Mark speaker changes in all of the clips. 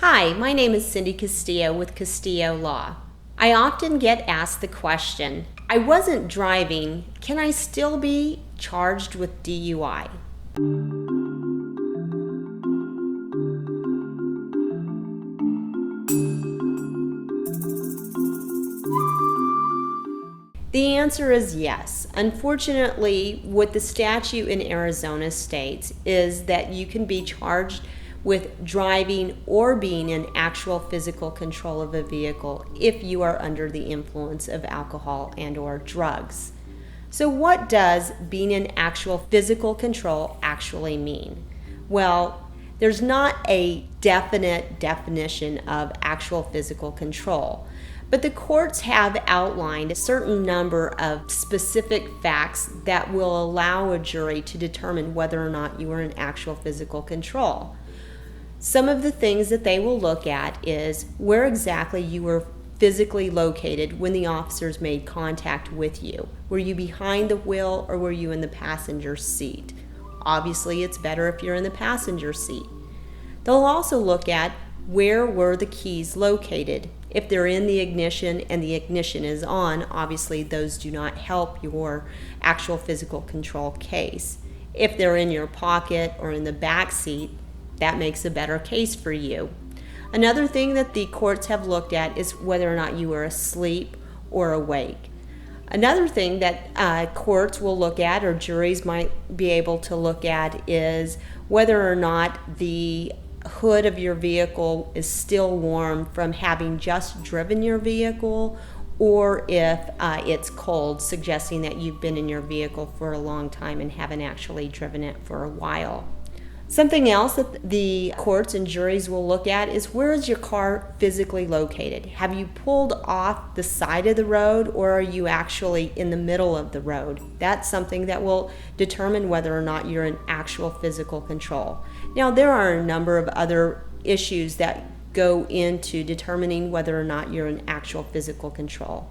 Speaker 1: Hi, my name is Cindy Castillo with Castillo Law. I often get asked the question, I wasn't driving, can I still be charged with DUI? The answer is yes. Unfortunately, what the statute in Arizona states is that you can be charged with driving or being in actual physical control of a vehicle if you are under the influence of alcohol and or drugs. So what does being in actual physical control actually mean? Well, there's not a definite definition of actual physical control, but the courts have outlined a certain number of specific facts that will allow a jury to determine whether or not you are in actual physical control. Some of the things that they will look at is where exactly you were physically located when the officers made contact with you. Were you behind the wheel or were you in the passenger seat? Obviously, it's better if you're in the passenger seat. They'll also look at where were the keys located. If they're in the ignition and the ignition is on, obviously those do not help your actual physical control case. If they're in your pocket or in the back seat, that makes a better case for you. Another thing that the courts have looked at is whether or not you were asleep or awake. Another thing that courts will look at, or juries might be able to look at, is whether or not the hood of your vehicle is still warm from having just driven your vehicle, or if it's cold, suggesting that you've been in your vehicle for a long time and haven't actually driven it for a while. Something else that the courts and juries will look at is where is your car physically located? Have you pulled off the side of the road or are you actually in the middle of the road? That's something that will determine whether or not you're in actual physical control. Now, there are a number of other issues that go into determining whether or not you're in actual physical control.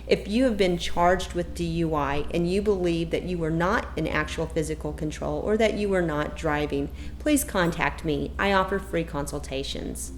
Speaker 1: If you have been charged with DUI and you believe that you were not in actual physical control or that you were not driving, please contact me. I offer free consultations.